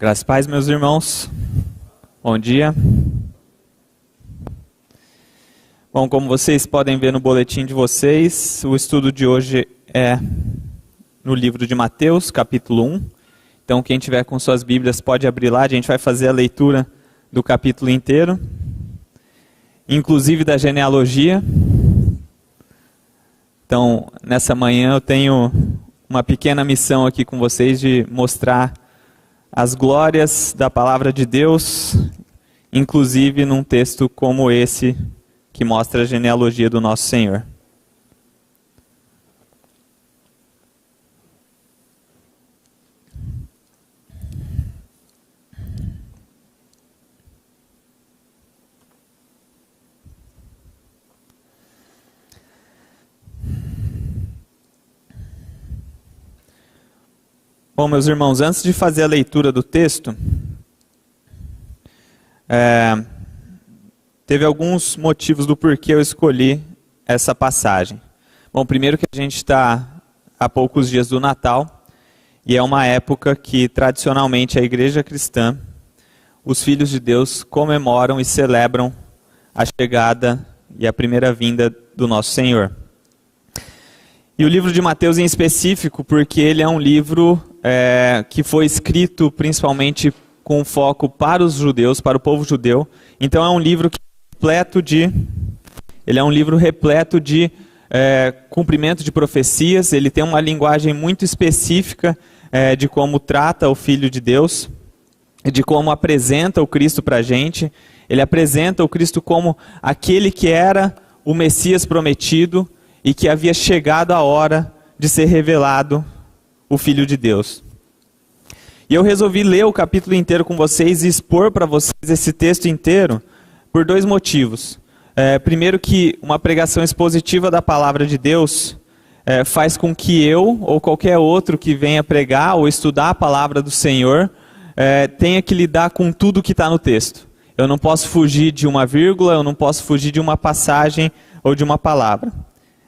Graças e paz, meus irmãos. Bom dia. Bom, como vocês podem ver no boletim de vocês, o estudo de hoje é no livro de Mateus, capítulo 1. Então, quem tiver com suas Bíblias pode abrir lá, a gente vai fazer a leitura do capítulo inteiro, inclusive da genealogia. Então, nessa manhã eu tenho uma pequena missão aqui com vocês de mostrar as glórias da palavra de Deus, inclusive num texto como esse, que mostra a genealogia do nosso Senhor. Bom, meus irmãos, antes de fazer a leitura do texto, teve alguns motivos do porquê eu escolhi essa passagem. Bom, primeiro que a gente está há poucos dias do Natal, e é uma época que tradicionalmente a igreja cristã, os filhos de Deus comemoram e celebram a chegada e a primeira vinda do nosso Senhor. E o livro de Mateus em específico, porque ele é um livro que foi escrito principalmente com foco para os judeus, para o povo judeu. Então é um livro repleto de cumprimento de profecias. Ele tem uma linguagem muito específica de como trata o Filho de Deus, de como apresenta o Cristo para a gente. Ele apresenta o Cristo como aquele que era o Messias prometido e que havia chegado a hora de ser revelado o Filho de Deus. E eu resolvi ler o capítulo inteiro com vocês e expor para vocês esse texto inteiro por dois motivos. Primeiro, que uma pregação expositiva da palavra de Deus faz com que eu ou qualquer outro que venha pregar ou estudar a palavra do Senhor tenha que lidar com tudo que está no texto. Eu não posso fugir de uma vírgula, eu não posso fugir de uma passagem ou de uma palavra.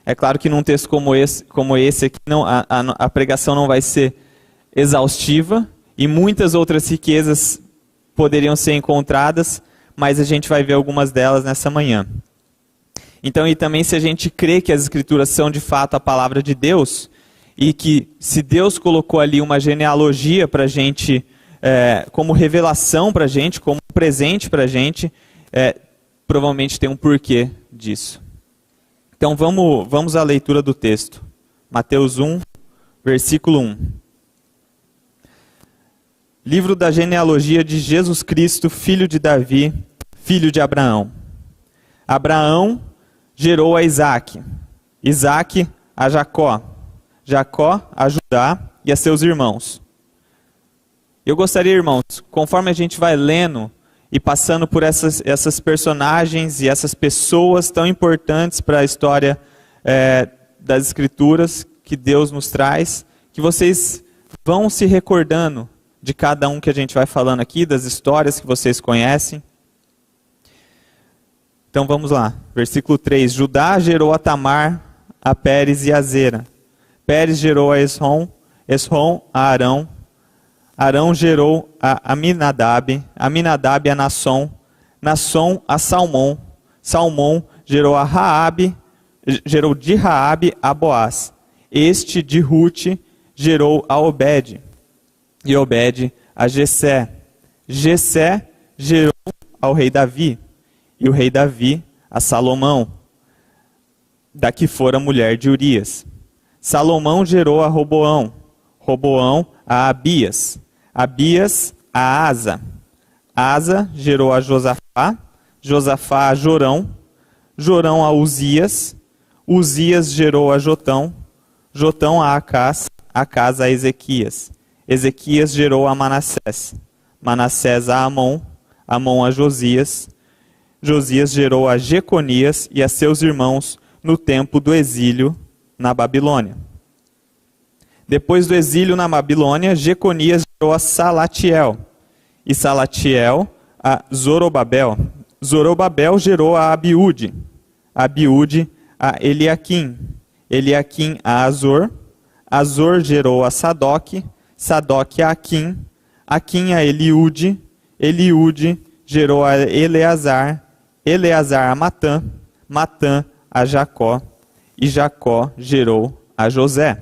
É claro que num texto como esse aqui, a pregação não vai ser exaustiva e muitas outras riquezas poderiam ser encontradas, mas a gente vai ver algumas delas nessa manhã. Então, e também se a gente crê que as Escrituras são de fato a palavra de Deus, e que se Deus colocou ali uma genealogia para a gente, como revelação para a gente, como presente para a gente, provavelmente tem um porquê disso. Então vamos à leitura do texto. Mateus 1, versículo 1. Livro da genealogia de Jesus Cristo, filho de Davi, filho de Abraão. Abraão gerou a Isaque, Isaque a Jacó, Jacó a Judá e a seus irmãos. Eu gostaria, irmãos, conforme a gente vai lendo e passando por essas personagens e essas pessoas tão importantes para a história das Escrituras que Deus nos traz, que vocês vão se recordando de cada um que a gente vai falando aqui, das histórias que vocês conhecem. Então vamos lá, versículo 3. Judá gerou a Tamar, a Pérez e a Zera. Pérez gerou a Esrom, Esrom a Arão. Arão gerou a Aminadab, Aminadab a Nasson, Nasson a Salmão, Salmão gerou a Raabe, gerou de Raabe a Boaz. Este de Rute gerou a Obed, e Obed a Jessé. Jessé gerou ao rei Davi, e o rei Davi a Salomão, da que fora mulher de Urias. Salomão gerou a Roboão, Roboão a Abias, Abias a Asa. Asa gerou a Josafá, Josafá a Jorão, Jorão a Uzias, Uzias gerou a Jotão, Jotão a Acás, Acás a Ezequias. Ezequias gerou a Manassés, Manassés a Amon, Amon a Josias, Josias gerou a Jeconias e a seus irmãos no tempo do exílio na Babilônia. Depois do exílio na Babilônia, Jeconias gerou a Salatiel, e Salatiel a Zorobabel. Zorobabel gerou a Abiúde, Abiúde a Eliaquim, Eliaquim a Azor, Azor gerou a Sadoc, Sadoc a Aquim Aquim a Eliúde, Eliúde gerou a Eleazar, Eleazar a Matã, Matã a Jacó, e Jacó gerou a José,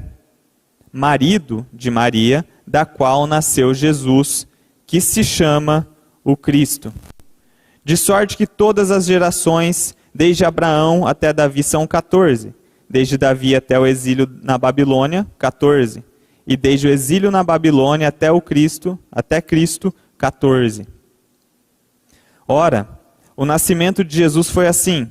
marido de Maria, da qual nasceu Jesus, que se chama o Cristo. De sorte que todas as gerações, desde Abraão até Davi, são 14. Desde Davi até o exílio na Babilônia, 14. E desde o exílio na Babilônia até Cristo, 14. Ora, o nascimento de Jesus foi assim: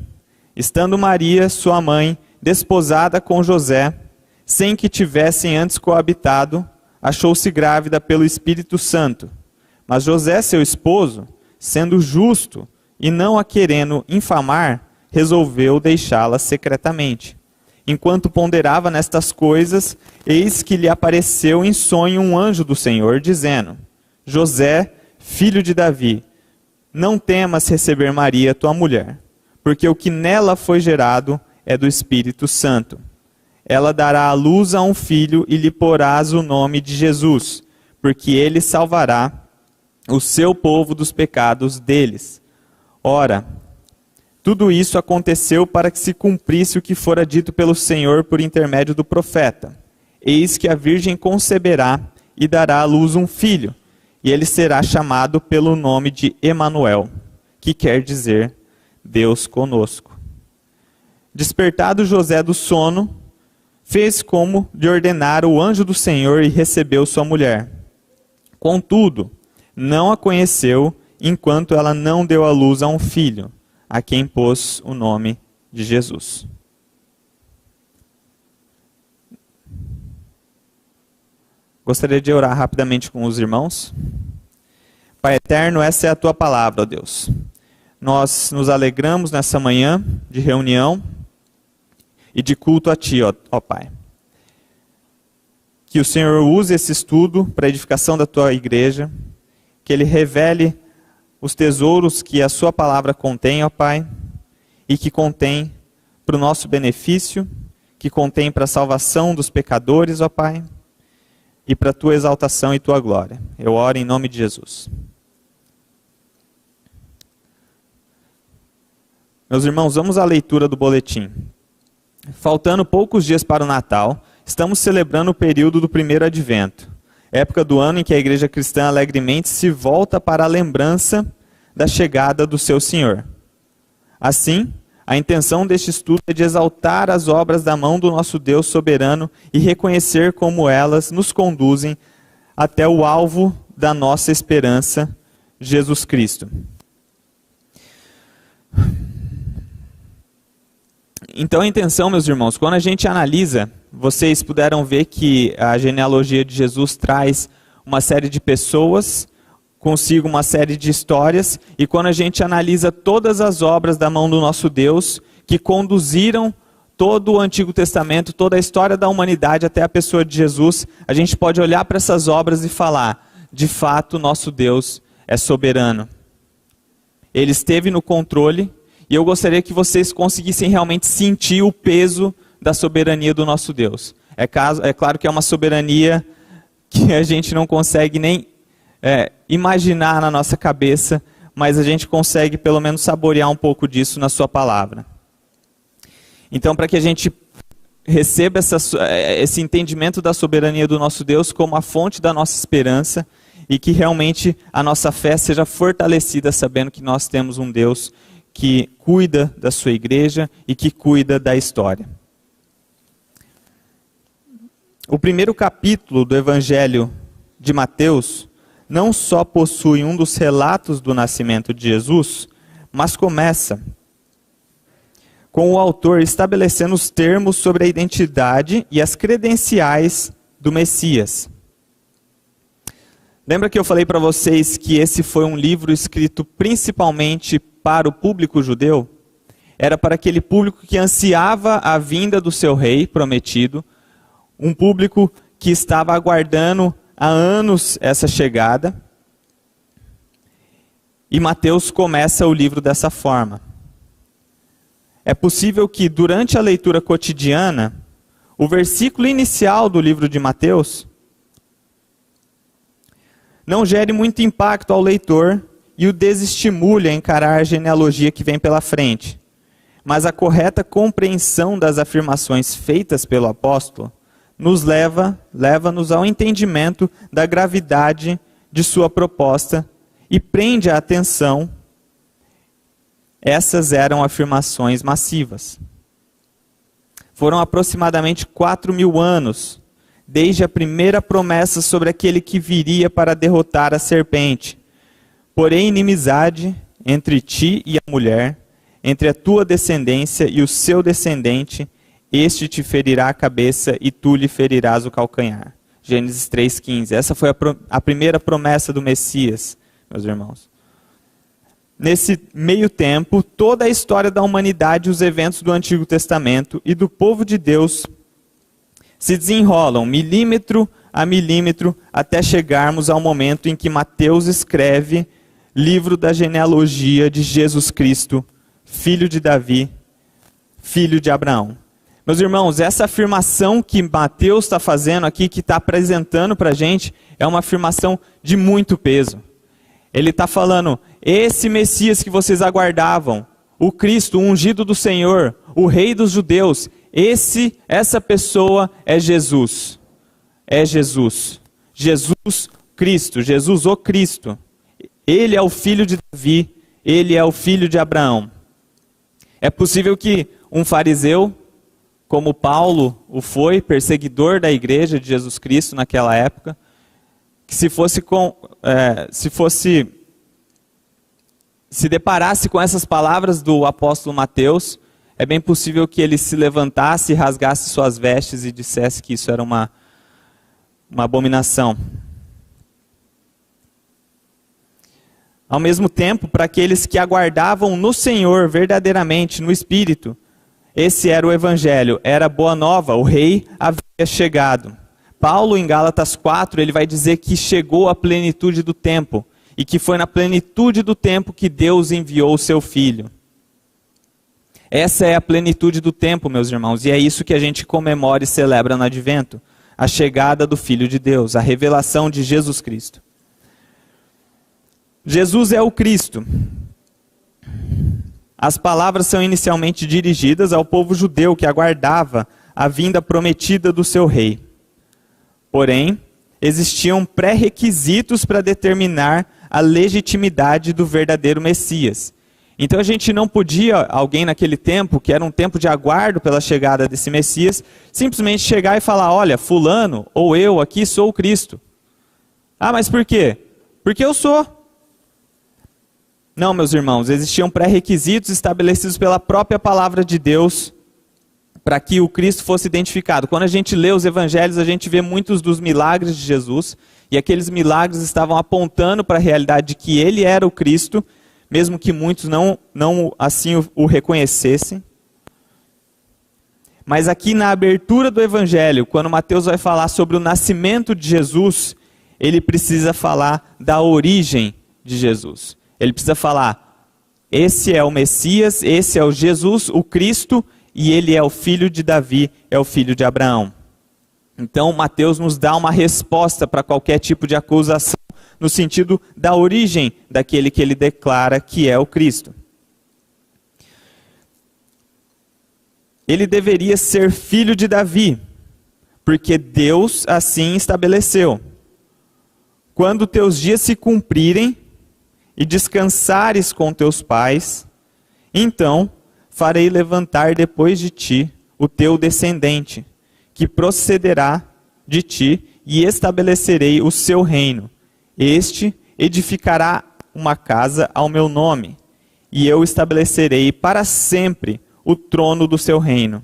estando Maria, sua mãe, desposada com José, sem que tivessem antes coabitado, achou-se grávida pelo Espírito Santo. Mas José, seu esposo, sendo justo e não a querendo infamar, resolveu deixá-la secretamente. Enquanto ponderava nestas coisas, eis que lhe apareceu em sonho um anjo do Senhor, dizendo: José, filho de Davi, não temas receber Maria, tua mulher, porque o que nela foi gerado é do Espírito Santo. Ela dará à luz a um filho e lhe porás o nome de Jesus, porque ele salvará o seu povo dos pecados deles. Ora, tudo isso aconteceu para que se cumprisse o que fora dito pelo Senhor por intermédio do profeta. Eis que a virgem conceberá e dará à luz um filho, e ele será chamado pelo nome de Emanuel, que quer dizer Deus conosco. Despertado José do sono, fez como lhe ordenara o anjo do Senhor e recebeu sua mulher. Contudo, não a conheceu enquanto ela não deu à luz a um filho, a quem pôs o nome de Jesus. Gostaria de orar rapidamente com os irmãos. Pai eterno, essa é a tua palavra, ó Deus. Nós nos alegramos nessa manhã de reunião e de culto a ti, ó Pai. Que o Senhor use esse estudo para a edificação da tua igreja, que ele revele os tesouros que a sua palavra contém, ó Pai, e que contém para o nosso benefício, que contém para a salvação dos pecadores, ó Pai, e para a tua exaltação e tua glória. Eu oro em nome de Jesus. Meus irmãos, vamos à leitura do boletim. Faltando poucos dias para o Natal, estamos celebrando o período do primeiro advento, época do ano em que a igreja cristã alegremente se volta para a lembrança da chegada do seu Senhor. Assim, a intenção deste estudo é de exaltar as obras da mão do nosso Deus soberano e reconhecer como elas nos conduzem até o alvo da nossa esperança, Jesus Cristo. Então a intenção, meus irmãos, quando a gente analisa, vocês puderam ver que a genealogia de Jesus traz uma série de pessoas, consigo uma série de histórias, e quando a gente analisa todas as obras da mão do nosso Deus, que conduziram todo o Antigo Testamento, toda a história da humanidade até a pessoa de Jesus, a gente pode olhar para essas obras e falar, de fato, nosso Deus é soberano. Ele esteve no controle, e eu gostaria que vocês conseguissem realmente sentir o peso da soberania do nosso Deus. É claro que é uma soberania que a gente não consegue nem imaginar na nossa cabeça, mas a gente consegue pelo menos saborear um pouco disso na sua palavra. Então, para que a gente receba esse entendimento da soberania do nosso Deus como a fonte da nossa esperança, e que realmente a nossa fé seja fortalecida sabendo que nós temos um Deus que cuida da sua igreja e que cuida da história. O primeiro capítulo do Evangelho de Mateus não só possui um dos relatos do nascimento de Jesus, mas começa com o autor estabelecendo os termos sobre a identidade e as credenciais do Messias. Lembra que eu falei para vocês que esse foi um livro escrito principalmente para o público judeu? Era para aquele público que ansiava a vinda do seu rei prometido, um público que estava aguardando há anos essa chegada. E Mateus começa o livro dessa forma. É possível que durante a leitura cotidiana, o versículo inicial do livro de Mateus não gere muito impacto ao leitor e o desestimule a encarar a genealogia que vem pela frente. Mas a correta compreensão das afirmações feitas pelo apóstolo leva-nos ao entendimento da gravidade de sua proposta e prende a atenção. Essas eram afirmações massivas. Foram aproximadamente 4.000 anos, desde a primeira promessa sobre aquele que viria para derrotar a serpente. Porém, inimizade entre ti e a mulher, entre a tua descendência e o seu descendente, este te ferirá a cabeça e tu lhe ferirás o calcanhar. Gênesis 3,15. Essa foi a primeira promessa do Messias, meus irmãos. Nesse meio tempo, toda a história da humanidade e os eventos do Antigo Testamento e do povo de Deus se desenrolam milímetro a milímetro até chegarmos ao momento em que Mateus escreve livro da genealogia de Jesus Cristo, filho de Davi, filho de Abraão. Meus irmãos, essa afirmação que Mateus está fazendo aqui, que está apresentando para a gente, é uma afirmação de muito peso. Ele está falando, esse Messias que vocês aguardavam, o Cristo, o ungido do Senhor, o Rei dos Judeus, essa pessoa é Jesus. É Jesus. Jesus Cristo, Jesus o Cristo. Ele é o filho de Davi, ele é o filho de Abraão. É possível que um fariseu, como Paulo o foi, perseguidor da igreja de Jesus Cristo naquela época, que se deparasse com essas palavras do apóstolo Mateus, é bem possível que ele se levantasse, rasgasse suas vestes e dissesse que isso era uma abominação. Ao mesmo tempo, para aqueles que aguardavam no Senhor verdadeiramente, no Espírito, esse era o Evangelho, era a boa nova, o rei havia chegado. Paulo, em Gálatas 4, ele vai dizer que chegou a plenitude do tempo, e que foi na plenitude do tempo que Deus enviou o seu Filho. Essa é a plenitude do tempo, meus irmãos, e é isso que a gente comemora e celebra no Advento, a chegada do Filho de Deus, a revelação de Jesus Cristo. Jesus é o Cristo. As palavras são inicialmente dirigidas ao povo judeu que aguardava a vinda prometida do seu rei. Porém, existiam pré-requisitos para determinar a legitimidade do verdadeiro Messias. Então a gente não podia, alguém naquele tempo, que era um tempo de aguardo pela chegada desse Messias, simplesmente chegar e falar, olha, fulano ou eu aqui sou o Cristo. Ah, mas por quê? Porque eu sou. Não, meus irmãos, existiam pré-requisitos estabelecidos pela própria palavra de Deus para que o Cristo fosse identificado. Quando a gente lê os evangelhos, a gente vê muitos dos milagres de Jesus, e aqueles milagres estavam apontando para a realidade de que ele era o Cristo, mesmo que muitos não assim o reconhecessem. Mas aqui na abertura do evangelho, quando Mateus vai falar sobre o nascimento de Jesus, ele precisa falar da origem de Jesus. Ele precisa falar, esse é o Messias, esse é o Jesus, o Cristo, e ele é o filho de Davi, é o filho de Abraão. Então, Mateus nos dá uma resposta para qualquer tipo de acusação, no sentido da origem daquele que ele declara que é o Cristo. Ele deveria ser filho de Davi, porque Deus assim estabeleceu. Quando teus dias se cumprirem, e descansares com teus pais, então farei levantar depois de ti o teu descendente, que procederá de ti, e estabelecerei o seu reino. Este edificará uma casa ao meu nome, e eu estabelecerei para sempre o trono do seu reino.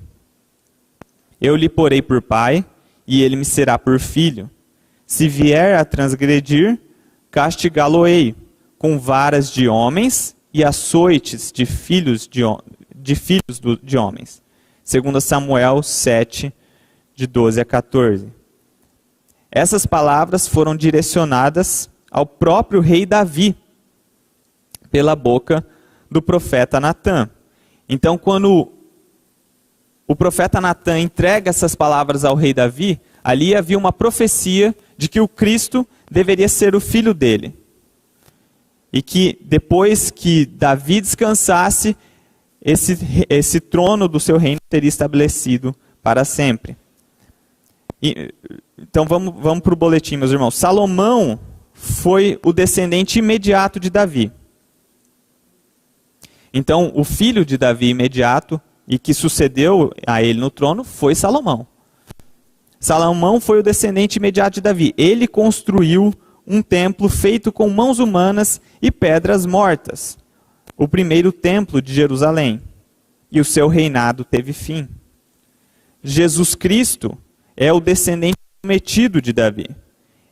Eu lhe porei por pai, e ele me será por filho. Se vier a transgredir, castigá-lo-ei com varas de homens e açoites de filhos de homens. 2 Samuel 7, de 12 a 14. Essas palavras foram direcionadas ao próprio rei Davi, pela boca do profeta Natã. Então, quando o profeta Natã entrega essas palavras ao rei Davi, ali havia uma profecia de que o Cristo deveria ser o filho dele. E que depois que Davi descansasse, esse trono do seu reino seria estabelecido para sempre. Então vamos para o boletim, meus irmãos. Salomão foi o descendente imediato de Davi. Então, o filho de Davi imediato, e que sucedeu a ele no trono, foi Salomão. Salomão foi o descendente imediato de Davi. Ele construiu um templo feito com mãos humanas e pedras mortas. O primeiro templo de Jerusalém. E o seu reinado teve fim. Jesus Cristo é o descendente prometido de Davi.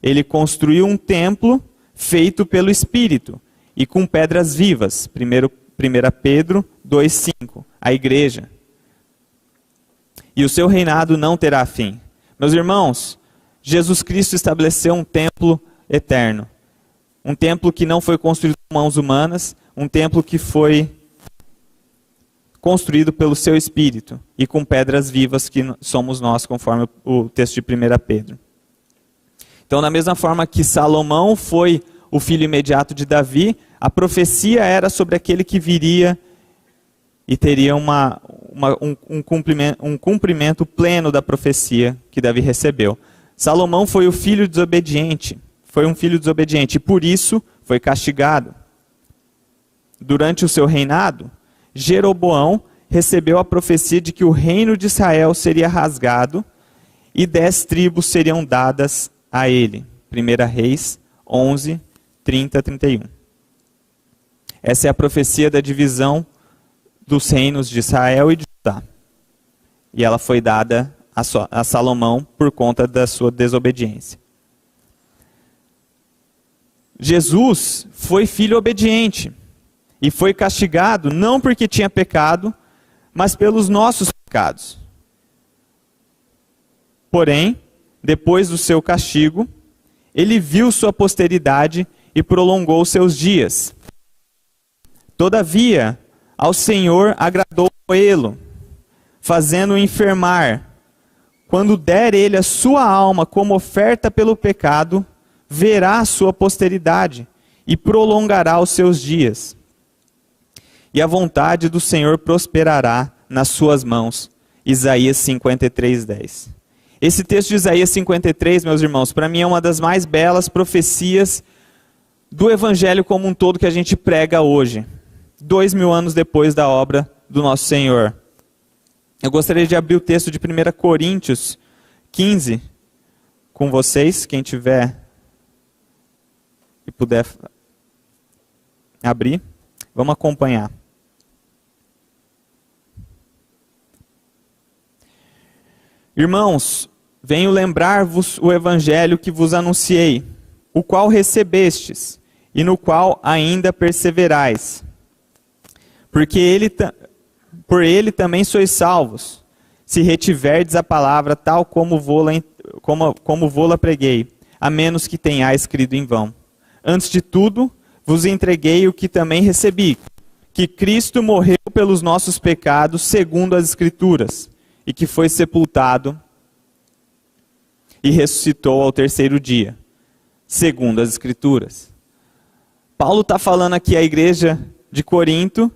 Ele construiu um templo feito pelo Espírito e com pedras vivas. 1 Pedro 2,5. A igreja. E o seu reinado não terá fim. Meus irmãos, Jesus Cristo estabeleceu um templo eterno. Um templo que não foi construído com mãos humanas, um templo que foi construído pelo seu Espírito e com pedras vivas que somos nós, conforme o texto de 1 Pedro. Então, da mesma forma que Salomão foi o filho imediato de Davi, a profecia era sobre aquele que viria e teria um cumprimento pleno da profecia que Davi recebeu. Salomão foi o filho desobediente, foi um filho desobediente e por isso foi castigado. Durante o seu reinado, Jeroboão recebeu a profecia de que o reino de Israel seria rasgado e 10 tribos seriam dadas a ele. 1 Reis 11, 30 a 31. Essa é a profecia da divisão dos reinos de Israel e de Judá. E ela foi dada a Salomão por conta da sua desobediência. Jesus foi filho obediente e foi castigado não porque tinha pecado, mas pelos nossos pecados. Porém, depois do seu castigo, ele viu sua posteridade e prolongou seus dias. Todavia, ao Senhor agradou moê-lo, fazendo-o enfermar. Quando der ele a sua alma como oferta pelo pecado, verá a sua posteridade e prolongará os seus dias. E a vontade do Senhor prosperará nas suas mãos. Isaías 53, 10. Esse texto de Isaías 53, meus irmãos, para mim é uma das mais belas profecias do Evangelho como um todo que a gente prega hoje. 2000 anos depois da obra do nosso Senhor. Eu gostaria de abrir o texto de 1 Coríntios 15 com vocês, quem tiver e puder abrir, vamos acompanhar. Irmãos, venho lembrar-vos o evangelho que vos anunciei, o qual recebestes, e no qual ainda perseverais. Porque por ele também sois salvos, se retiverdes a palavra tal como vô-la preguei, a menos que tenhais crido em vão. Antes de tudo, vos entreguei o que também recebi, que Cristo morreu pelos nossos pecados, segundo as Escrituras, e que foi sepultado e ressuscitou ao terceiro dia, segundo as Escrituras. Paulo está falando aqui à igreja de Corinto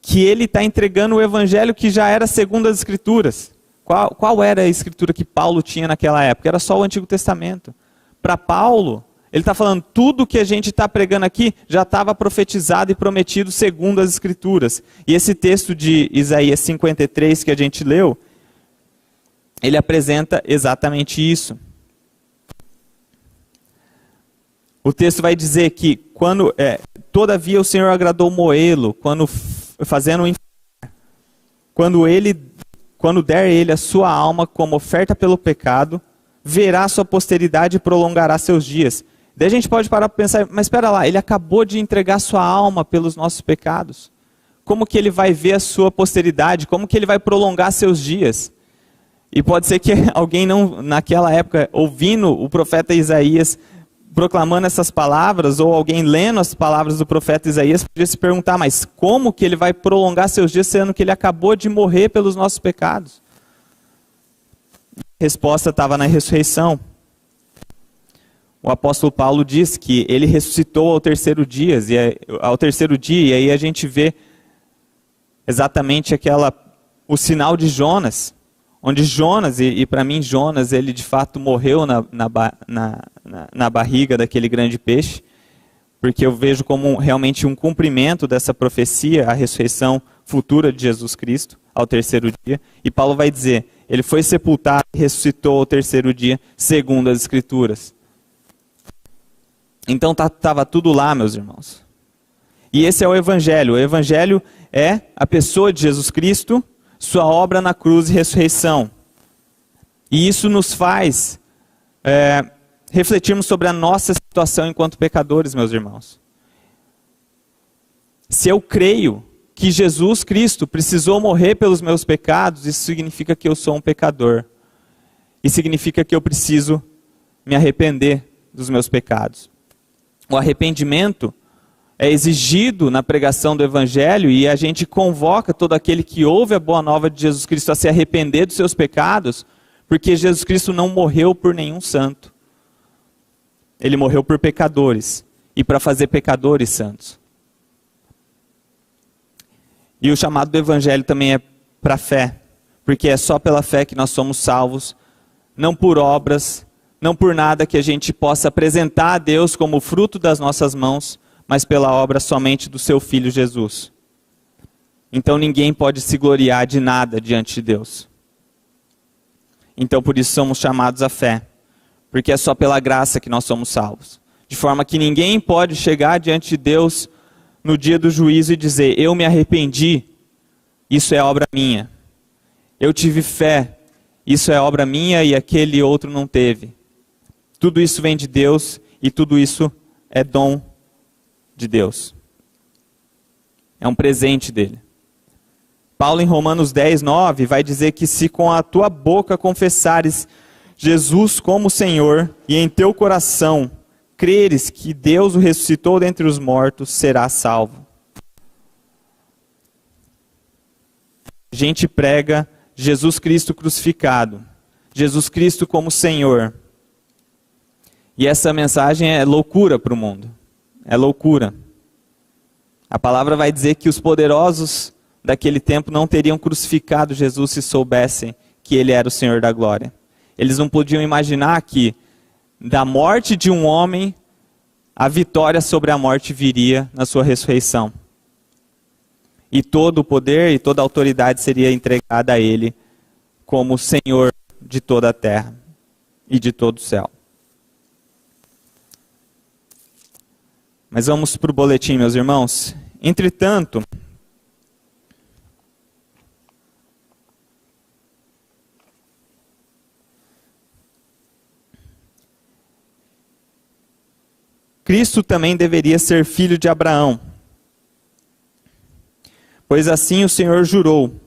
que ele está entregando o evangelho que já era segundo as Escrituras. Qual era a Escritura que Paulo tinha naquela época? Era só o Antigo Testamento. Para Paulo, ele está falando, tudo que a gente está pregando aqui já estava profetizado e prometido segundo as Escrituras. E esse texto de Isaías 53 que a gente leu, ele apresenta exatamente isso. O texto vai dizer que todavia o Senhor agradou moê-lo, quando der ele a sua alma como oferta pelo pecado, verá sua posteridade e prolongará seus dias. Daí a gente pode parar para pensar, mas espera lá, ele acabou de entregar sua alma pelos nossos pecados. Como que ele vai ver a sua posteridade? Como que ele vai prolongar seus dias? E pode ser que alguém naquela época, ouvindo o profeta Isaías proclamando essas palavras, ou alguém lendo as palavras do profeta Isaías, podia se perguntar, mas como que ele vai prolongar seus dias, sendo que ele acabou de morrer pelos nossos pecados? A resposta estava na ressurreição. o apóstolo Paulo diz que ele ressuscitou ao terceiro dia, e aí a gente vê exatamente o sinal de Jonas, onde Jonas, e para mim Jonas, ele de fato morreu na barriga daquele grande peixe, porque eu vejo como realmente um cumprimento dessa profecia, a ressurreição futura de Jesus Cristo ao terceiro dia. E Paulo vai dizer, ele foi sepultado e ressuscitou ao terceiro dia, segundo as Escrituras. Então estava tudo lá, meus irmãos. E esse é o Evangelho. O Evangelho é a pessoa de Jesus Cristo, sua obra na cruz e ressurreição. E isso nos faz refletirmos sobre a nossa situação enquanto pecadores, meus irmãos. Se eu creio que Jesus Cristo precisou morrer pelos meus pecados, isso significa que eu sou um pecador. E significa que eu preciso me arrepender dos meus pecados. O arrependimento é exigido na pregação do Evangelho e a gente convoca todo aquele que ouve a boa nova de Jesus Cristo a se arrepender dos seus pecados, porque Jesus Cristo não morreu por nenhum santo. Ele morreu por pecadores e para fazer pecadores santos. E o chamado do Evangelho também é para a fé, porque é só pela fé que nós somos salvos, não por obras, não por nada que a gente possa apresentar a Deus como fruto das nossas mãos, mas pela obra somente do seu Filho Jesus. Então ninguém pode se gloriar de nada diante de Deus. Então por isso somos chamados à fé, porque é só pela graça que nós somos salvos. De forma que ninguém pode chegar diante de Deus no dia do juízo e dizer, eu me arrependi, isso é obra minha. Eu tive fé, isso é obra minha e aquele outro não teve. Tudo isso vem de Deus e tudo isso é dom de Deus. É um presente dele. Paulo em Romanos 10, 9 vai dizer que se com a tua boca confessares Jesus como Senhor e em teu coração creres que Deus o ressuscitou dentre os mortos, serás salvo. A gente prega Jesus Cristo crucificado, Jesus Cristo como Senhor. E essa mensagem é loucura para o mundo. É loucura. A palavra vai dizer que os poderosos daquele tempo não teriam crucificado Jesus se soubessem que ele era o Senhor da glória. Eles não podiam imaginar que da morte de um homem, a vitória sobre a morte viria na sua ressurreição. E todo o poder e toda a autoridade seria entregada a ele como Senhor de toda a terra e de todo o céu. Mas vamos para o boletim, meus irmãos. Entretanto, Cristo também deveria ser filho de Abraão. Pois assim o Senhor jurou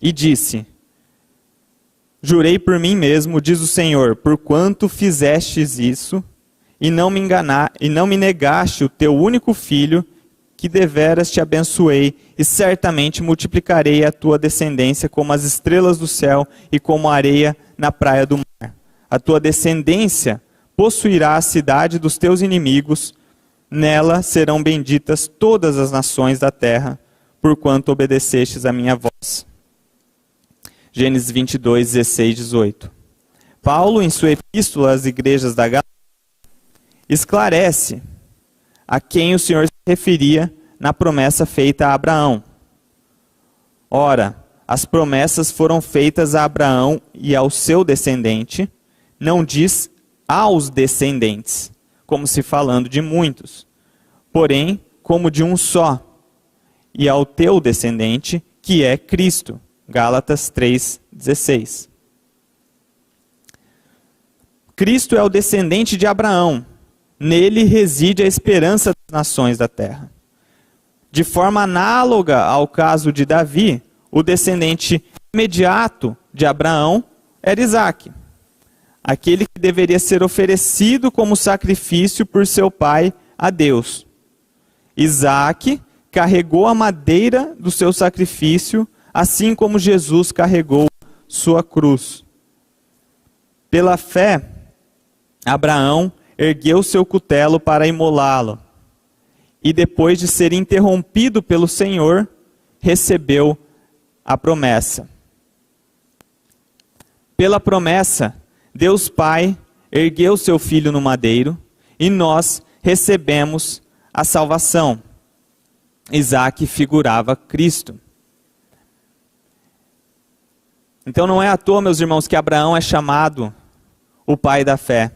e disse, jurei por mim mesmo, diz o Senhor, porquanto fizestes isso, e não me negaste o teu único filho, que deveras te abençoei, e certamente multiplicarei a tua descendência como as estrelas do céu e como a areia na praia do mar. A tua descendência possuirá a cidade dos teus inimigos, nela serão benditas todas as nações da terra, porquanto obedecestes a minha voz. Gênesis 22, 16, 18. Paulo, em sua epístola às igrejas da Galácia, esclarece a quem o Senhor se referia na promessa feita a Abraão. Ora, as promessas foram feitas a Abraão e ao seu descendente, não diz aos descendentes, como se falando de muitos, porém, como de um só, e ao teu descendente, que é Cristo. Gálatas 3:16. Cristo é o descendente de Abraão. Nele reside a esperança das nações da terra. De forma análoga ao caso de Davi, o descendente imediato de Abraão era Isaque, aquele que deveria ser oferecido como sacrifício por seu pai a Deus. Isaque carregou a madeira do seu sacrifício, assim como Jesus carregou sua cruz. Pela fé, Abraão ergueu seu cutelo para imolá-lo. E depois de ser interrompido pelo Senhor, recebeu a promessa. Pela promessa, Deus Pai ergueu seu Filho no madeiro e nós recebemos a salvação. Isaque figurava Cristo. Então não é à toa, meus irmãos, que Abraão é chamado o pai da fé.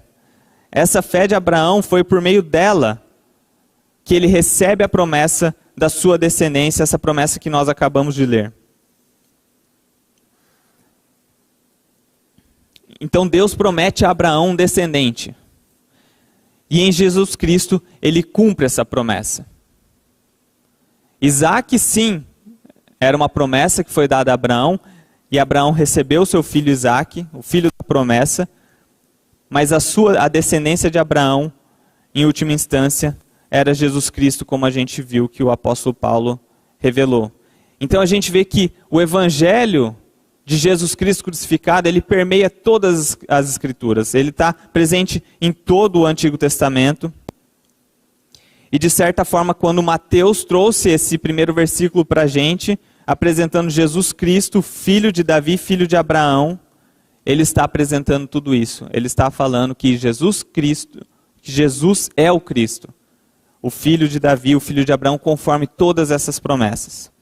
Essa fé de Abraão foi por meio dela que ele recebe a promessa da sua descendência, essa promessa que nós acabamos de ler. Então Deus promete a Abraão um descendente. E em Jesus Cristo ele cumpre essa promessa. Isaque, sim, era uma promessa que foi dada a Abraão, e Abraão recebeu seu filho Isaque, o filho da promessa, mas a descendência de Abraão, em última instância, era Jesus Cristo, como a gente viu que o apóstolo Paulo revelou. Então a gente vê que o evangelho de Jesus Cristo crucificado, ele permeia todas as Escrituras. Ele está presente em todo o Antigo Testamento. E de certa forma, quando Mateus trouxe esse primeiro versículo para a gente, apresentando Jesus Cristo, filho de Davi, filho de Abraão, ele está apresentando tudo isso. Ele está falando que Jesus é o Cristo, o filho de Davi, o filho de Abraão, conforme todas essas promessas.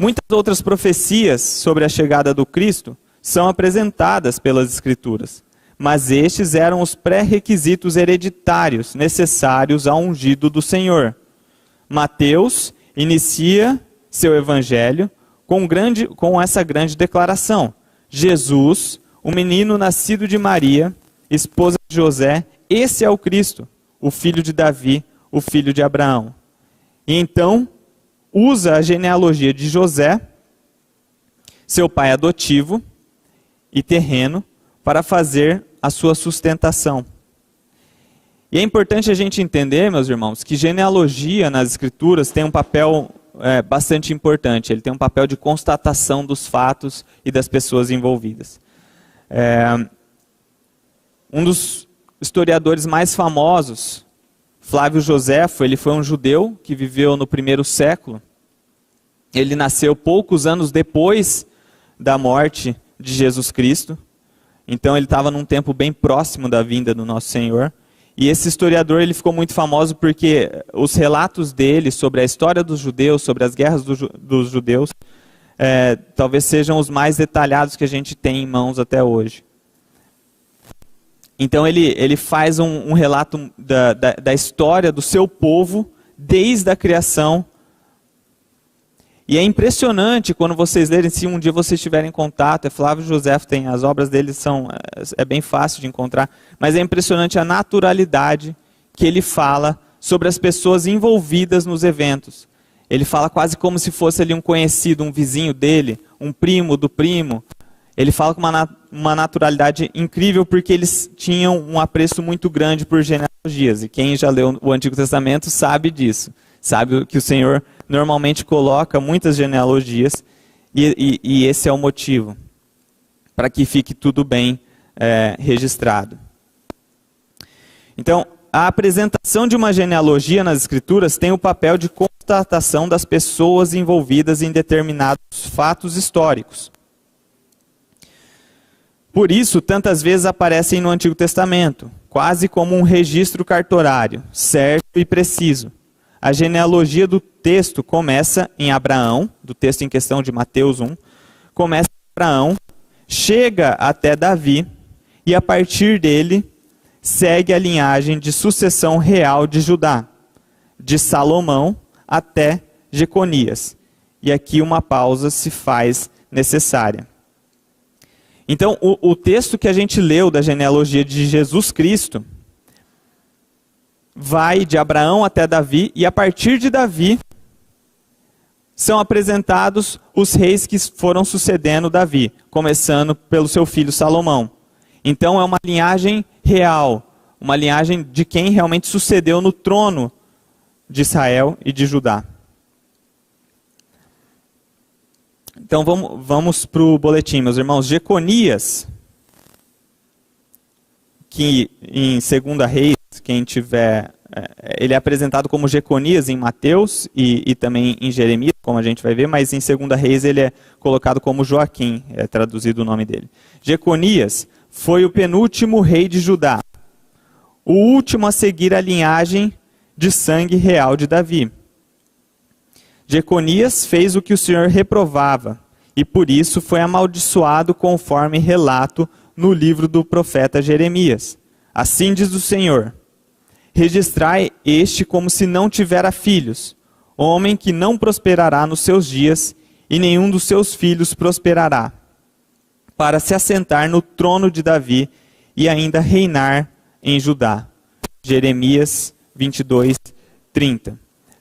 Muitas outras profecias sobre a chegada do Cristo são apresentadas pelas Escrituras, mas estes eram os pré-requisitos hereditários necessários ao ungido do Senhor. Mateus inicia seu evangelho com essa grande declaração: Jesus, o menino nascido de Maria, esposa de José, esse é o Cristo, o filho de Davi, o filho de Abraão. E então usa a genealogia de José, seu pai adotivo e terreno, para fazer a sua sustentação. E é importante a gente entender, meus irmãos, que genealogia nas Escrituras tem um papel bastante importante. Ele tem um papel de constatação dos fatos e das pessoas envolvidas. Um dos historiadores mais famosos, Flávio Joséfo, ele foi um judeu que viveu no primeiro século. Ele nasceu poucos anos depois da morte de Jesus Cristo. Então ele estava num tempo bem próximo da vinda do nosso Senhor. E esse historiador ele ficou muito famoso porque os relatos dele sobre a história dos judeus, sobre as guerras dos judeus, talvez sejam os mais detalhados que a gente tem em mãos até hoje. Então ele faz um relato da história do seu povo desde a criação. E é impressionante quando vocês lerem, se um dia vocês tiverem contato, Flávio Joséfo tem, as obras dele é bem fácil de encontrar, mas é impressionante a naturalidade que ele fala sobre as pessoas envolvidas nos eventos. Ele fala quase como se fosse ali um conhecido, um vizinho dele, um primo do primo. Ele fala com uma naturalidade incrível porque eles tinham um apreço muito grande por genealogias. E quem já leu o Antigo Testamento sabe disso. Sabe que o Senhor normalmente coloca muitas genealogias e esse é o motivo, para que fique tudo bem registrado. Então, a apresentação de uma genealogia nas Escrituras tem o papel de constatação das pessoas envolvidas em determinados fatos históricos. Por isso, tantas vezes aparecem no Antigo Testamento, quase como um registro cartorário, certo e preciso. A genealogia do texto começa em Abraão, do texto em questão de Mateus 1, começa em Abraão, chega até Davi, e a partir dele segue a linhagem de sucessão real de Judá, de Salomão até Jeconias. E aqui uma pausa se faz necessária. Então, o texto que a gente leu da genealogia de Jesus Cristo vai de Abraão até Davi, e a partir de Davi são apresentados os reis que foram sucedendo Davi, começando pelo seu filho Salomão. Então é uma linhagem real, uma linhagem de quem realmente sucedeu no trono de Israel e de Judá. Então vamos para o boletim, meus irmãos. Jeconias, que em 2 Reis, quem tiver, ele é apresentado como Jeconias em Mateus e também em Jeremias, como a gente vai ver, mas em 2 Reis ele é colocado como Joaquim, é traduzido o nome dele. Jeconias foi o penúltimo rei de Judá, o último a seguir a linhagem de sangue real de Davi. Jeconias fez o que o Senhor reprovava, e por isso foi amaldiçoado conforme relato no livro do profeta Jeremias. Assim diz o Senhor: registrai este como se não tivera filhos, homem que não prosperará nos seus dias, e nenhum dos seus filhos prosperará, para se assentar no trono de Davi e ainda reinar em Judá. Jeremias 22, 30.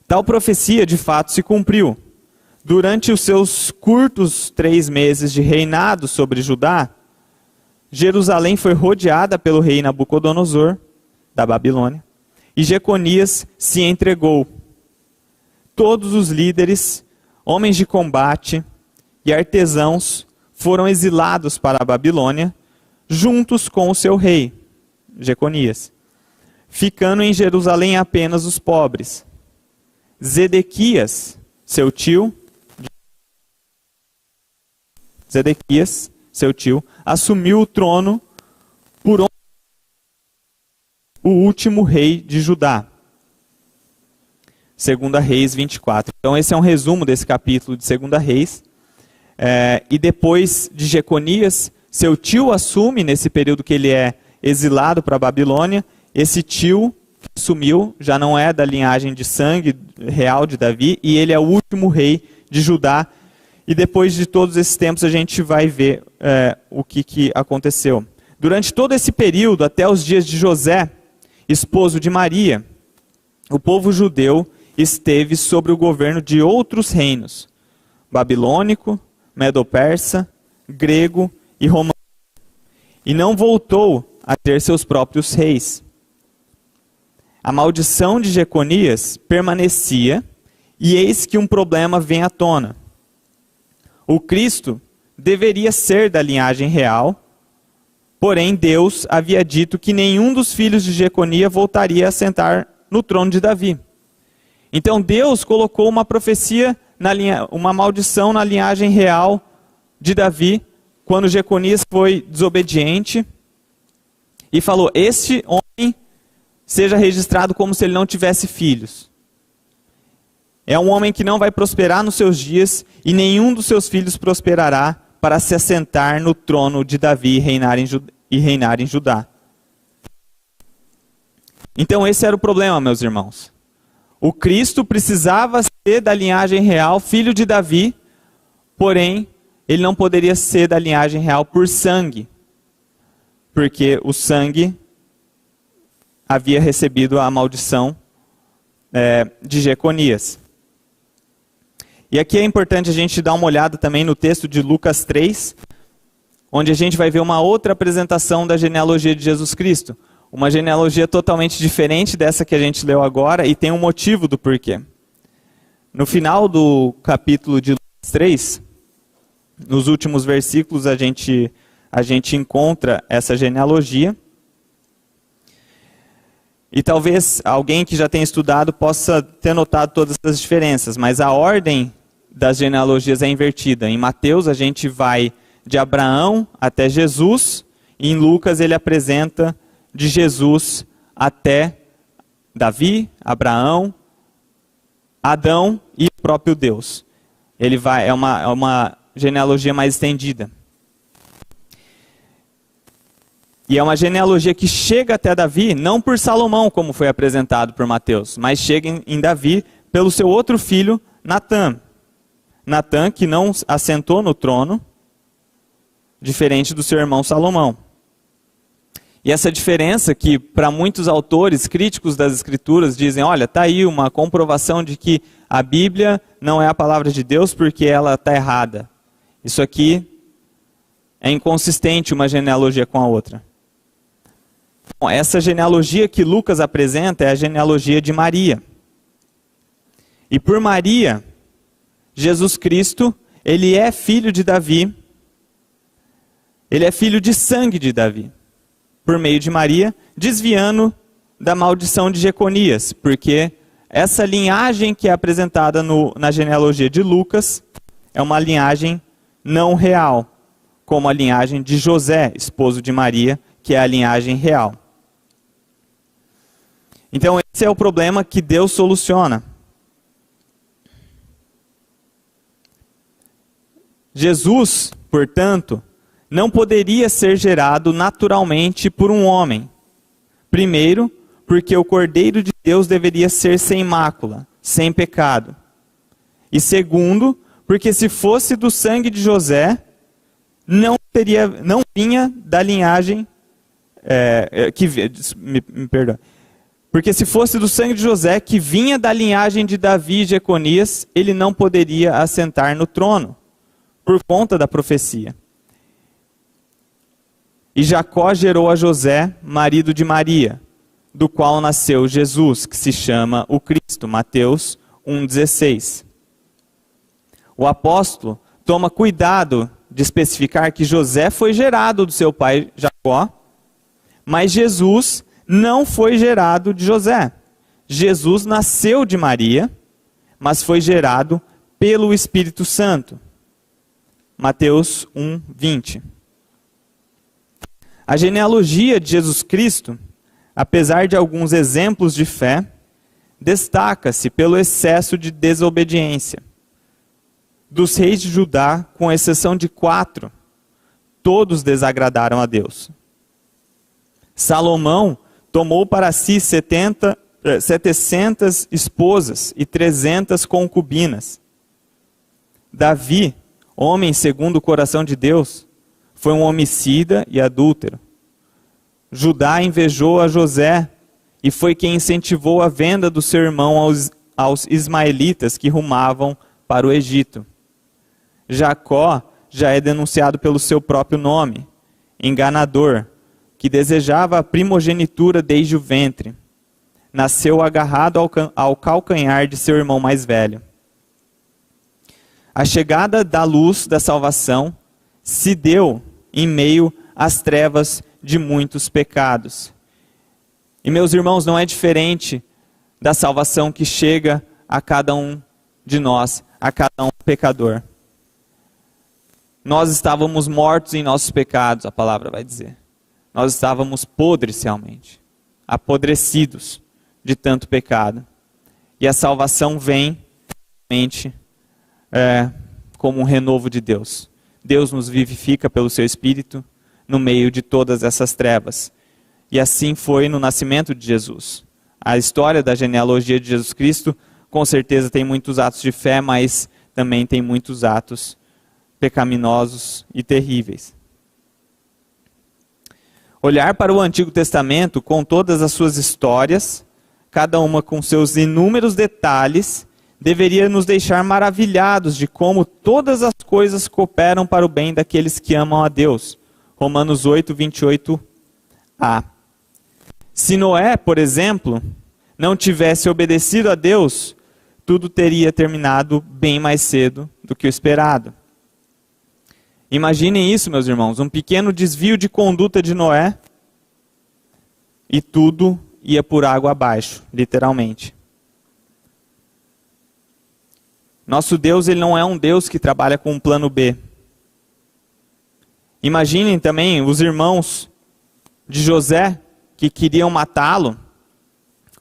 Tal profecia de fato se cumpriu. Durante os seus curtos 3 meses de reinado sobre Judá, Jerusalém foi rodeada pelo rei Nabucodonosor, da Babilônia, e Jeconias se entregou. Todos os líderes, homens de combate e artesãos foram exilados para a Babilônia, juntos com o seu rei, Jeconias, ficando em Jerusalém apenas os pobres. Zedequias, seu tio, assumiu o trono por o último rei de Judá. 2 Reis 24. Então esse é um resumo desse capítulo de 2 Reis. E depois de Jeconias, seu tio assume, nesse período que ele é exilado para a Babilônia. Esse tio que assumiu já não é da linhagem de sangue real de Davi, e ele é o último rei de Judá. E depois de todos esses tempos a gente vai ver o que aconteceu. Durante todo esse período, até os dias de José, esposo de Maria, o povo judeu esteve sob o governo de outros reinos: babilônico, medo-persa, grego e romano. E não voltou a ter seus próprios reis. A maldição de Jeconias permanecia, e eis que um problema vem à tona. O Cristo deveria ser da linhagem real, porém Deus havia dito que nenhum dos filhos de Jeconias voltaria a sentar no trono de Davi. Então Deus colocou uma profecia, uma maldição na linhagem real de Davi, quando Jeconias foi desobediente, e falou: este homem seja registrado como se ele não tivesse filhos. É um homem que não vai prosperar nos seus dias, e nenhum dos seus filhos prosperará para se assentar no trono de Davi e reinar em Judá. Então esse era o problema, meus irmãos. O Cristo precisava ser da linhagem real, filho de Davi, porém ele não poderia ser da linhagem real por sangue, porque o sangue havia recebido a maldição de Jeconias. E aqui é importante a gente dar uma olhada também no texto de Lucas 3, onde a gente vai ver uma outra apresentação da genealogia de Jesus Cristo. Uma genealogia totalmente diferente dessa que a gente leu agora, e tem um motivo do porquê. No final do capítulo de Lucas 3, nos últimos versículos, a gente encontra essa genealogia. E talvez alguém que já tenha estudado possa ter notado todas essas diferenças, mas a ordem das genealogias é invertida. Em Mateus a gente vai de Abraão até Jesus, e em Lucas ele apresenta de Jesus até Davi, Abraão, Adão e o próprio Deus. É uma genealogia mais estendida. E é uma genealogia que chega até Davi, não por Salomão, como foi apresentado por Mateus, mas chega em Davi pelo seu outro filho, Natã. Natã, que não assentou no trono, diferente do seu irmão Salomão. E essa diferença que, para muitos autores críticos das Escrituras, dizem: olha, está aí uma comprovação de que a Bíblia não é a palavra de Deus porque ela está errada. Isso aqui é inconsistente uma genealogia com a outra. Bom, essa genealogia que Lucas apresenta é a genealogia de Maria. E por Maria, Jesus Cristo, ele é filho de Davi, ele é filho de sangue de Davi. por meio de Maria, desviando da maldição de Jeconias, porque essa linhagem que é apresentada na genealogia de Lucas é uma linhagem não real, como a linhagem de José, esposo de Maria, que é a linhagem real. Então esse é o problema que Deus soluciona. Jesus, portanto, não poderia ser gerado naturalmente por um homem. Primeiro, porque o Cordeiro de Deus deveria ser sem mácula, sem pecado. E segundo, porque se fosse do sangue de José, não vinha da linhagem Porque se fosse do sangue de José, que vinha da linhagem de Davi e Jeconias, ele não poderia assentar no trono, por conta da profecia. E Jacó gerou a José, marido de Maria, do qual nasceu Jesus, que se chama o Cristo, Mateus 1,16. O apóstolo toma cuidado de especificar que José foi gerado do seu pai Jacó, mas Jesus não foi gerado de José. Jesus nasceu de Maria, mas foi gerado pelo Espírito Santo. Mateus 1:20. A genealogia de Jesus Cristo, apesar de alguns exemplos de fé, destaca-se pelo excesso de desobediência. Dos reis de Judá, com exceção de 4, todos desagradaram a Deus. Salomão tomou para si 700 esposas e 300 concubinas. Davi, homem segundo o coração de Deus, foi um homicida e adúltero. Judá invejou a José e foi quem incentivou a venda do seu irmão aos ismaelitas que rumavam para o Egito. Jacó já é denunciado pelo seu próprio nome, enganador, que desejava a primogenitura desde o ventre. Nasceu agarrado ao calcanhar de seu irmão mais velho. A chegada da luz da salvação se deu em meio às trevas de muitos pecados. E meus irmãos, não é diferente da salvação que chega a cada um de nós, a cada um pecador. Nós estávamos mortos em nossos pecados, a palavra vai dizer. Nós estávamos podres realmente, apodrecidos de tanto pecado. E a salvação vem realmente como um renovo de Deus. Deus nos vivifica pelo seu Espírito no meio de todas essas trevas. E assim foi no nascimento de Jesus. A história da genealogia de Jesus Cristo, com certeza tem muitos atos de fé, mas também tem muitos atos pecaminosos e terríveis. Olhar para o Antigo Testamento com todas as suas histórias, cada uma com seus inúmeros detalhes, deveria nos deixar maravilhados de como todas as coisas cooperam para o bem daqueles que amam a Deus. Romanos 8, 28a. Se Noé, por exemplo, não tivesse obedecido a Deus, tudo teria terminado bem mais cedo do que o esperado. Imaginem isso, meus irmãos, um pequeno desvio de conduta de Noé e tudo ia por água abaixo, literalmente. Nosso Deus, ele não é um Deus que trabalha com um plano B. Imaginem também os irmãos de José que queriam matá-lo,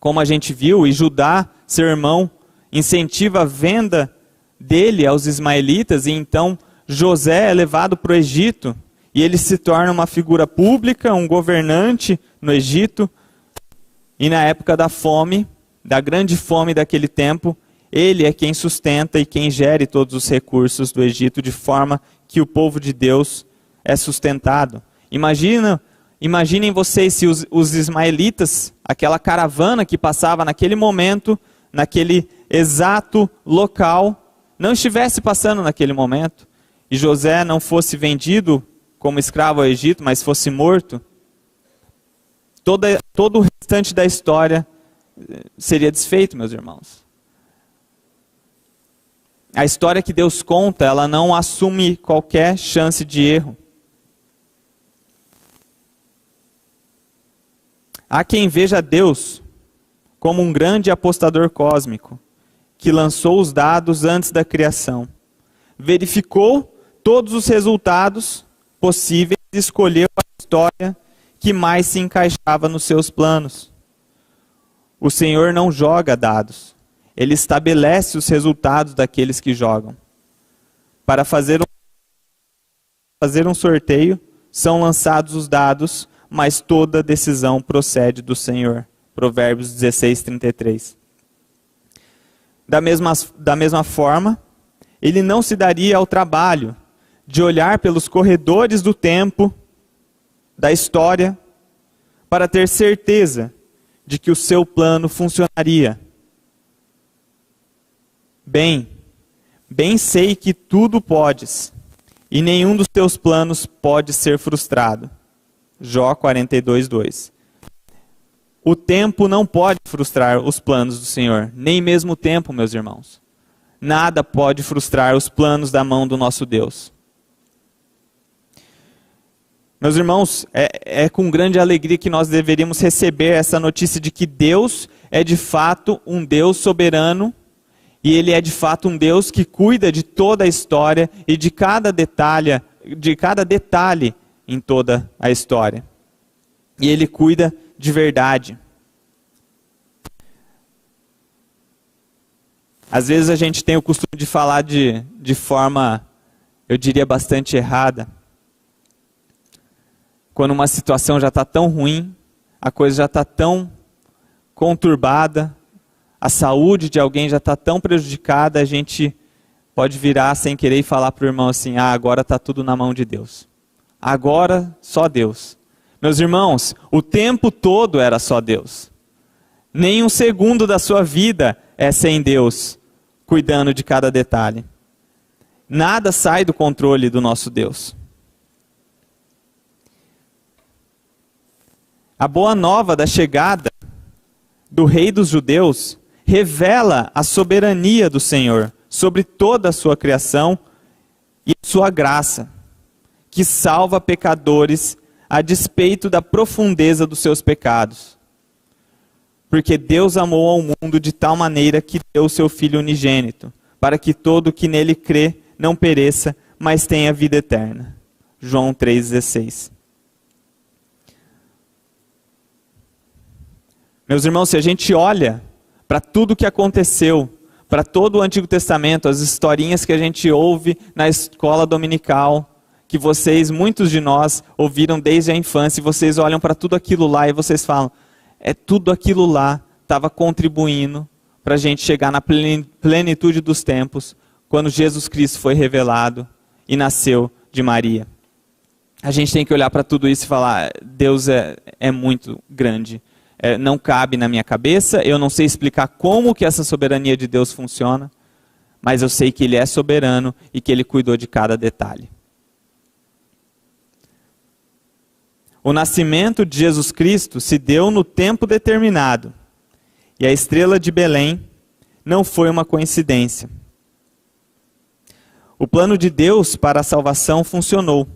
como a gente viu, e Judá, seu irmão, incentiva a venda dele aos ismaelitas, e então José é levado para o Egito, e ele se torna uma figura pública, um governante no Egito, e na época da fome, da grande fome daquele tempo, ele é quem sustenta e quem gere todos os recursos do Egito, de forma que o povo de Deus é sustentado. Imaginem vocês se os ismaelitas, aquela caravana que passava naquele momento, naquele exato local, não estivesse passando naquele momento, e José não fosse vendido como escravo ao Egito, mas fosse morto, todo o restante da história seria desfeito, meus irmãos. A história que Deus conta, ela não assume qualquer chance de erro. Há quem veja Deus como um grande apostador cósmico, que lançou os dados antes da criação, verificou todos os resultados possíveis e escolheu a história que mais se encaixava nos seus planos. O Senhor não joga dados, Ele estabelece os resultados daqueles que jogam. Para fazer um sorteio, são lançados os dados, mas toda decisão procede do Senhor. Provérbios 16, 33. Da mesma forma, Ele não se daria ao trabalho de olhar pelos corredores do tempo, da história, para ter certeza de que o seu plano funcionaria. Bem sei que tudo podes, e nenhum dos teus planos pode ser frustrado. Jó 42, 2. O tempo não pode frustrar os planos do Senhor, nem mesmo o tempo, meus irmãos. Nada pode frustrar os planos da mão do nosso Deus. Meus irmãos, é com grande alegria que nós deveríamos receber essa notícia de que Deus é de fato um Deus soberano, e Ele é de fato um Deus que cuida de toda a história e de cada detalhe em toda a história. E Ele cuida de verdade. Às vezes a gente tem o costume de falar de forma, eu diria, bastante errada. Quando uma situação já está tão ruim, a coisa já está tão conturbada, a saúde de alguém já está tão prejudicada, a gente pode virar sem querer e falar para o irmão assim, agora está tudo na mão de Deus. Agora, só Deus. Meus irmãos, o tempo todo era só Deus. Nem um segundo da sua vida é sem Deus, cuidando de cada detalhe. Nada sai do controle do nosso Deus. A boa nova da chegada do Rei dos Judeus revela a soberania do Senhor sobre toda a sua criação e a sua graça, que salva pecadores a despeito da profundeza dos seus pecados. Porque Deus amou ao mundo de tal maneira que deu o seu Filho unigênito, para que todo que nele crê não pereça, mas tenha vida eterna. João 3,16. Meus irmãos, se a gente olha para tudo o que aconteceu, para todo o Antigo Testamento, as historinhas que a gente ouve na escola dominical, que vocês, muitos de nós, ouviram desde a infância, e vocês olham para tudo aquilo lá e vocês falam, tudo aquilo lá estava contribuindo para a gente chegar na plenitude dos tempos, quando Jesus Cristo foi revelado e nasceu de Maria. A gente tem que olhar para tudo isso e falar, Deus é muito grande. Não cabe na minha cabeça, eu não sei explicar como que essa soberania de Deus funciona, mas eu sei que Ele é soberano e que Ele cuidou de cada detalhe. O nascimento de Jesus Cristo se deu no tempo determinado, e a estrela de Belém não foi uma coincidência. O plano de Deus para a salvação funcionou,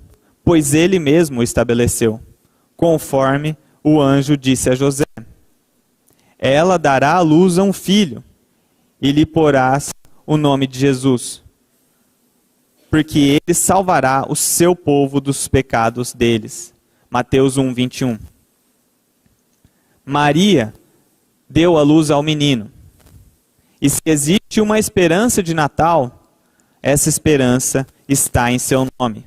pois Ele mesmo o estabeleceu, conforme o anjo disse a José: ela dará à luz a um filho, e lhe porás o nome de Jesus, porque ele salvará o seu povo dos pecados deles. Mateus 1, 21. Maria deu à luz ao menino. E se existe uma esperança de Natal, essa esperança está em seu nome.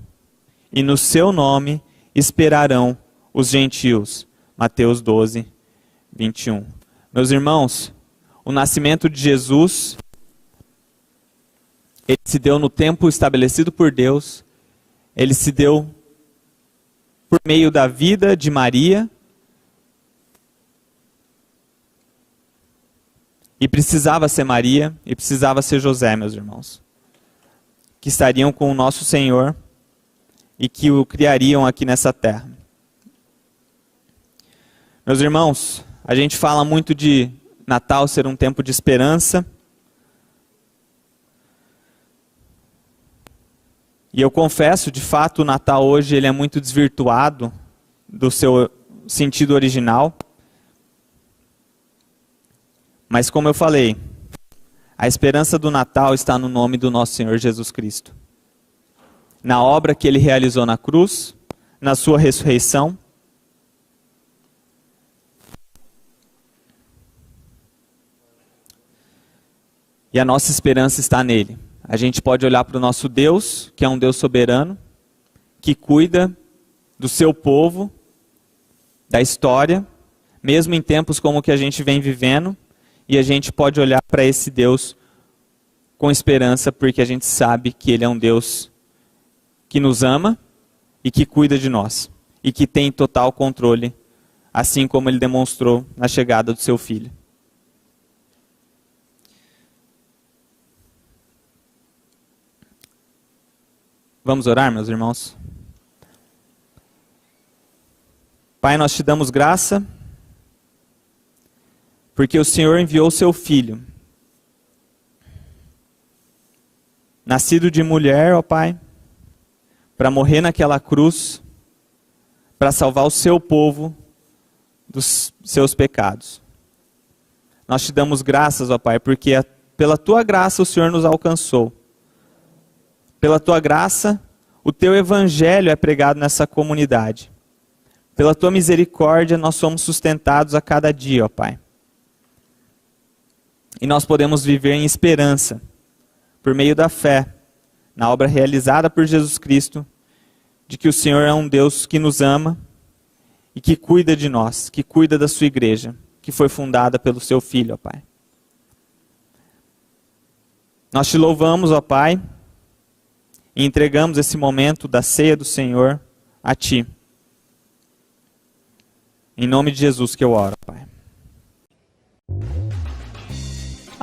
E no seu nome esperarão os gentios. Mateus 12, 21. Meus irmãos, o nascimento de Jesus, ele se deu no tempo estabelecido por Deus, ele se deu por meio da vida de Maria, e precisava ser Maria, e precisava ser José, meus irmãos, que estariam com o nosso Senhor, e que o criariam aqui nessa terra. Meus irmãos, a gente fala muito de Natal ser um tempo de esperança. E eu confesso, de fato, o Natal hoje ele é muito desvirtuado do seu sentido original. Mas como eu falei, a esperança do Natal está no nome do nosso Senhor Jesus Cristo. Na obra que Ele realizou na cruz, na sua ressurreição. E a nossa esperança está nele. A gente pode olhar para o nosso Deus, que é um Deus soberano, que cuida do seu povo, da história, mesmo em tempos como o que a gente vem vivendo, e a gente pode olhar para esse Deus com esperança, porque a gente sabe que Ele é um Deus que nos ama e que cuida de nós, e que tem total controle, assim como Ele demonstrou na chegada do seu Filho. Vamos orar, meus irmãos? Pai, nós te damos graça, porque o Senhor enviou o seu Filho, nascido de mulher, ó Pai, para morrer naquela cruz, para salvar o seu povo dos seus pecados. Nós te damos graças, ó Pai, porque pela tua graça o Senhor nos alcançou. Pela tua graça, o teu evangelho é pregado nessa comunidade. Pela tua misericórdia, nós somos sustentados a cada dia, ó Pai. E nós podemos viver em esperança, por meio da fé, na obra realizada por Jesus Cristo, de que o Senhor é um Deus que nos ama e que cuida de nós, que cuida da sua igreja, que foi fundada pelo seu Filho, ó Pai. Nós te louvamos, ó Pai, e entregamos esse momento da ceia do Senhor a Ti. Em nome de Jesus que eu oro, Pai.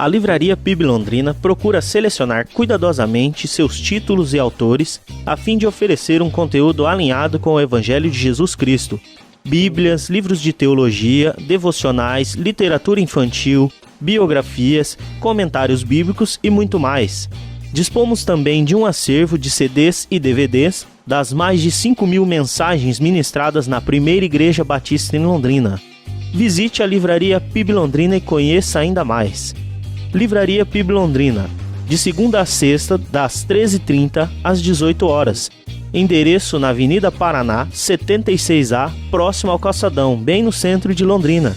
A Livraria PIB Londrina procura selecionar cuidadosamente seus títulos e autores a fim de oferecer um conteúdo alinhado com o Evangelho de Jesus Cristo. Bíblias, livros de teologia, devocionais, literatura infantil, biografias, comentários bíblicos e muito mais. Dispomos também de um acervo de CDs e DVDs das mais de 5.000 mensagens ministradas na Primeira Igreja Batista em Londrina. Visite a Livraria PIB Londrina e conheça ainda mais. Livraria PIB Londrina, de segunda a sexta, das 13h30 às 18 horas. Endereço na Avenida Paraná, 76A, próximo ao Calçadão, bem no centro de Londrina.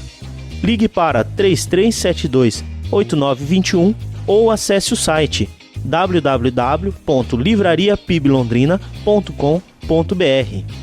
Ligue para 3372-8921 ou acesse o site www.livrariapiblondrina.com.br.